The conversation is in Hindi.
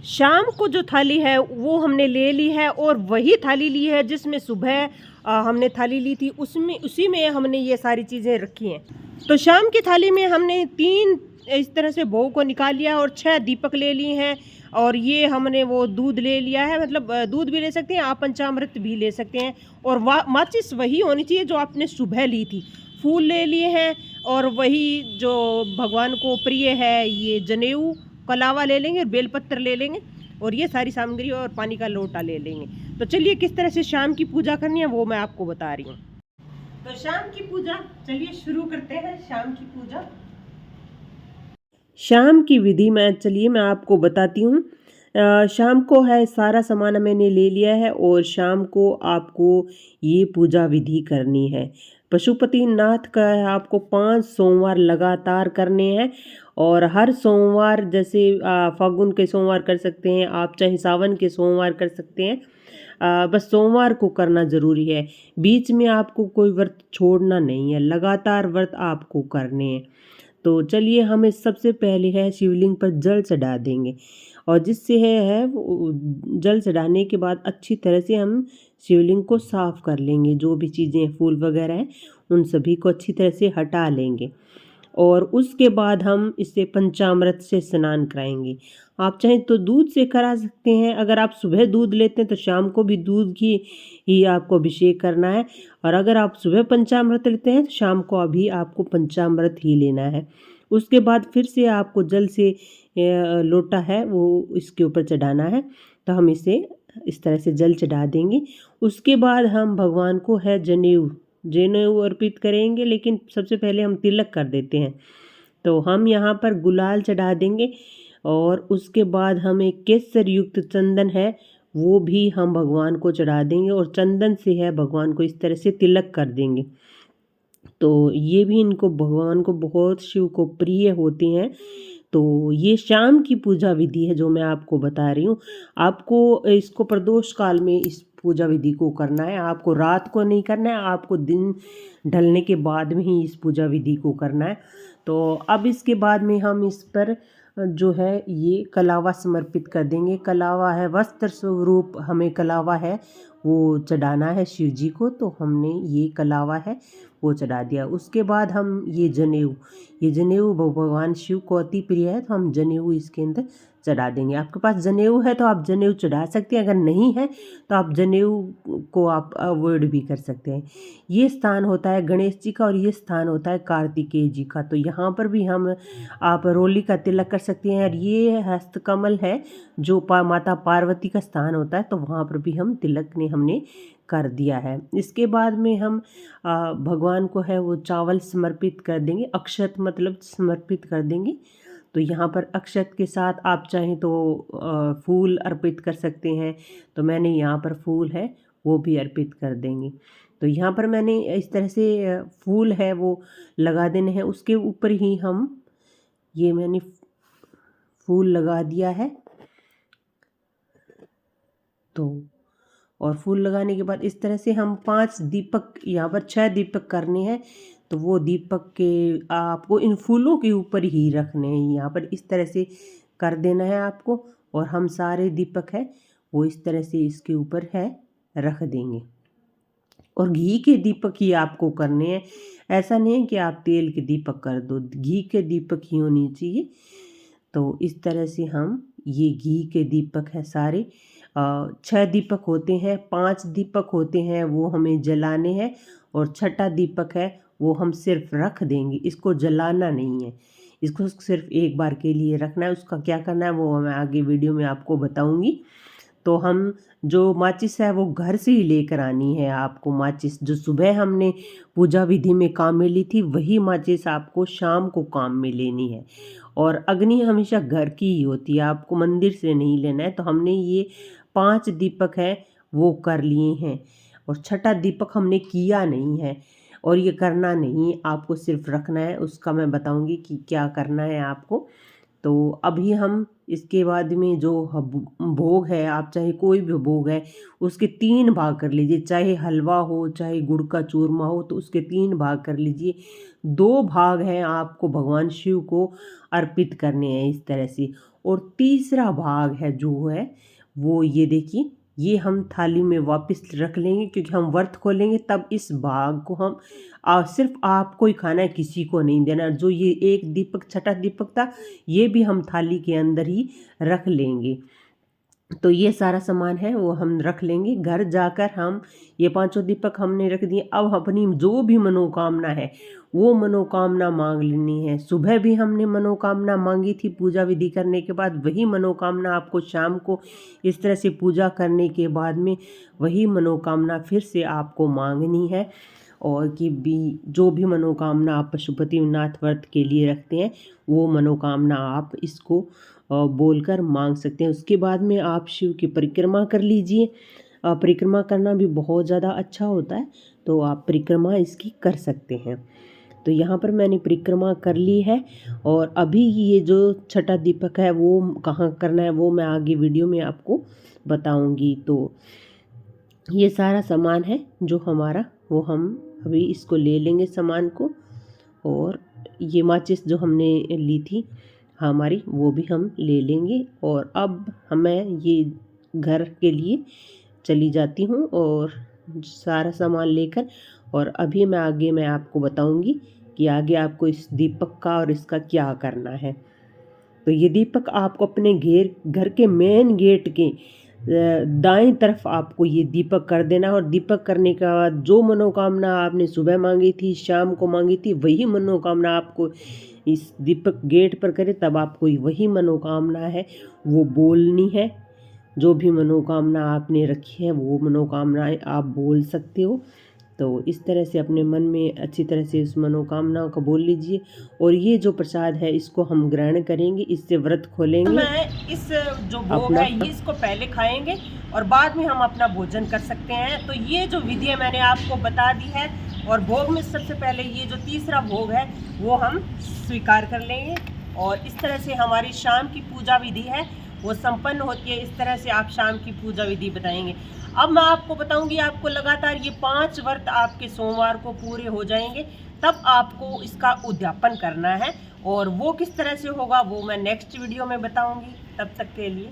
शाम को जो थाली है वो हमने ले ली है और वही थाली ली है जिसमें सुबह हमने थाली ली थी, उसमें उसी में हमने ये सारी चीज़ें रखी हैं। तो शाम की थाली में हमने 3 इस तरह से भोग को निकाल लिया और 6 दीपक ले लिए हैं और ये हमने वो दूध ले लिया है, मतलब दूध भी ले सकते हैं आप, पंचामृत भी ले सकते हैं और माचिस वही होनी चाहिए जो आपने सुबह ली थी। फूल ले लिए हैं और वही जो भगवान को प्रिय है, ये जनेऊ कलावा ले लेंगे, बेलपत्र ले लेंगे और ये सारी सामग्री और पानी का लोटा ले लेंगे। तो चलिए किस तरह से शाम की पूजा करनी है वो मैं आपको बता रही हूँ। तो शाम की पूजा चलिए शुरू करते हैं। शाम की पूजा, शाम की विधि में चलिए मैं आपको बताती हूँ। शाम को है सारा सामान मैंने ले लिया है और शाम को आपको ये पूजा विधि करनी है। पशुपतिनाथ का है, आपको 5 सोमवार लगातार करने हैं और हर सोमवार जैसे फागुन के सोमवार कर सकते हैं आप, चाहे सावन के सोमवार कर सकते हैं। बस सोमवार को करना ज़रूरी है, बीच में आपको कोई व्रत छोड़ना नहीं है, लगातार व्रत आपको करने हैं। तो चलिए हमें सबसे पहले है शिवलिंग पर जल चढ़ा देंगे और जिससे है वो जल चढ़ाने के बाद अच्छी तरह से हम शिवलिंग को साफ़ कर लेंगे, जो भी चीज़ें फूल वगैरह हैं उन सभी को अच्छी तरह से हटा लेंगे और उसके बाद हम इसे पंचामृत से स्नान कराएंगे। आप चाहें तो दूध से करा सकते हैं, अगर आप सुबह दूध लेते हैं तो शाम को भी दूध की ही आपको अभिषेक करना है और अगर आप सुबह पंचामृत लेते हैं तो शाम को अभी आपको पंचामृत ही लेना है। उसके बाद फिर से आपको जल से लोटा है वो इसके ऊपर चढ़ाना है, तो हम इसे इस तरह से जल चढ़ा देंगे। उसके बाद हम भगवान को है जनेऊ जनेऊ अर्पित करेंगे, लेकिन सबसे पहले हम तिलक कर देते हैं। तो हम यहाँ पर गुलाल चढ़ा देंगे और उसके बाद हम एक केसर युक्त चंदन है वो भी हम भगवान को चढ़ा देंगे और चंदन से है भगवान को इस तरह से तिलक कर देंगे। तो ये भी इनको भगवान को बहुत शिव को प्रिय होती हैं। तो ये शाम की पूजा विधि है जो मैं आपको बता रही हूँ। आपको इसको प्रदोष काल में इस पूजा विधि को करना है, आपको रात को नहीं करना है, आपको दिन ढलने के बाद में ही इस पूजा विधि को करना है। तो अब इसके बाद में हम इस पर जो है ये कलावा समर्पित कर देंगे। कलावा है वस्त्र स्वरूप, हमें कलावा है वो चढ़ाना है शिव जी को, तो हमने ये कलावा है वो चढ़ा दिया। उसके बाद हम ये जनेऊ भगवान शिव को अति प्रिय है, तो हम जनेऊ इसके अंदर चढ़ा देंगे। आपके पास जनेऊ है तो आप जनेऊ चढ़ा सकते हैं, अगर नहीं है तो आप जनेऊ को आप अवॉइड भी कर सकते हैं। ये स्थान होता है गणेश जी का और ये स्थान होता है कार्तिकेय जी का। तो यहाँ पर भी हम आप रोली का तिलक कर सकते हैं और ये हस्तकमल है जो माता पार्वती का स्थान होता है, तो वहाँ पर भी हम तिलक ने हमने कर दिया है। इसके बाद में हम भगवान को है वो चावल समर्पित कर देंगे, अक्षत मतलब समर्पित कर देंगे। तो यहाँ पर अक्षत के साथ आप चाहें तो फूल अर्पित कर सकते हैं, तो मैंने यहाँ पर फूल है वो भी अर्पित कर देंगे। तो यहाँ पर मैंने इस तरह से फूल है वो लगा देने हैं, उसके ऊपर ही हम ये मैंने फूल लगा दिया है। तो और फूल लगाने के बाद इस तरह से हम 5 दीपक, यहाँ पर 6 दीपक करने हैं, तो वो दीपक के आपको इन फूलों के ऊपर ही रखने हैं, यहाँ पर इस तरह से कर देना है आपको और हम सारे दीपक है वो इस तरह से इसके ऊपर है रख देंगे। और घी के दीपक ही आपको करने हैं, ऐसा नहीं है कि आप तेल के दीपक कर दो, घी के दीपक ही होनी चाहिए। तो इस तरह से हम ये घी के दीपक है सारे 6 दीपक होते हैं, 5 दीपक होते हैं वो हमें जलाने हैं और छठा दीपक है वो हम सिर्फ रख देंगे, इसको जलाना नहीं है, इसको सिर्फ एक बार के लिए रखना है। उसका क्या करना है वो मैं आगे वीडियो में आपको बताऊंगी। तो हम जो माचिस है वो घर से ही लेकर आनी है आपको। माचिस जो सुबह हमने पूजा विधि में काम में ली थी वही माचिस आपको शाम को काम में लेनी है और अग्नि हमेशा घर की ही होती है, आपको मंदिर से नहीं लेना है। तो हमने ये 5 दीपक है वो कर लिए हैं और छठा दीपक हमने किया नहीं है और ये करना नहीं, आपको सिर्फ रखना है। उसका मैं बताऊंगी कि क्या करना है आपको। तो अभी हम इसके बाद में जो भोग है, आप चाहे कोई भी भोग है उसके 3 भाग कर लीजिए, चाहे हलवा हो चाहे गुड़ का चूरमा हो तो उसके 3 भाग कर लीजिए। 2 भाग हैं आपको भगवान शिव को अर्पित करने हैं इस तरह से, और तीसरा भाग है जो है वो ये देखिए, ये हम थाली में वापस रख लेंगे क्योंकि हम व्रत खोलेंगे तब इस भाग को हम सिर्फ आपको ही खाना है, किसी को नहीं देना। जो ये एक दीपक छठा दीपक था ये भी हम थाली के अंदर ही रख लेंगे। तो ये सारा सामान है वो हम रख लेंगे। घर जाकर हम ये 5 दीपक हमने रख दिए। अब अपनी जो भी मनोकामना है वो मनोकामना मांग लेनी है। सुबह भी हमने मनोकामना मांगी थी पूजा विधि करने के बाद, वही मनोकामना आपको शाम को इस तरह से पूजा करने के बाद में वही मनोकामना फिर से आपको मांगनी है। और कि भी जो भी मनोकामना आप पशुपतिनाथ व्रत के लिए रखते हैं वो मनोकामना आप इसको बोलकर मांग सकते हैं। उसके बाद में आप शिव की परिक्रमा कर लीजिए। परिक्रमा करना भी बहुत ज़्यादा अच्छा होता है, तो आप परिक्रमा इसकी कर सकते हैं। तो यहाँ पर मैंने परिक्रमा कर ली है, और अभी ये जो छठा दीपक है वो कहाँ करना है वो मैं आगे वीडियो में आपको बताऊँगी। तो ये सारा सामान है जो हमारा, वो हम अभी इसको ले लेंगे सामान को। और ये माचिस जो हमने ली थी हमारी वो भी हम ले लेंगे। और अब हमें ये घर के लिए चली जाती हूँ और सारा सामान लेकर, और अभी मैं आपको बताऊँगी कि आगे आपको इस दीपक का और इसका क्या करना है। तो ये दीपक आपको अपने घर के मेन गेट के दाएं तरफ आपको ये दीपक कर देना। और दीपक करने के बाद जो मनोकामना आपने सुबह मांगी थी शाम को मांगी थी वही मनोकामना आपको इस दीपक गेट पर करे, तब आपको वही मनोकामना है वो बोलनी है। जो भी मनोकामना आपने रखी है वो मनोकामनाएं आप बोल सकते हो। तो इस तरह से अपने मन में अच्छी तरह से उस मनोकामना को बोल लीजिए। और ये जो प्रसाद है इसको हम ग्रहण करेंगे, इससे व्रत खोलेंगे। मैं इस जो भोग है ये इसको पहले खाएंगे और बाद में हम अपना भोजन कर सकते हैं। तो ये जो विधि है मैंने आपको बता दी है। और भोग में सबसे पहले ये जो तीसरा भोग है वो हम स्वीकार कर लेंगे। और इस तरह से हमारी शाम की पूजा विधि है वो संपन्न होती है। इस तरह से आप शाम की पूजा विधि बताएंगे। अब मैं आपको बताऊंगी, आपको लगातार ये 5 व्रत आपके सोमवार को पूरे हो जाएंगे, तब आपको इसका उद्यापन करना है। और वो किस तरह से होगा वो मैं नेक्स्ट वीडियो में बताऊंगी। तब तक के लिए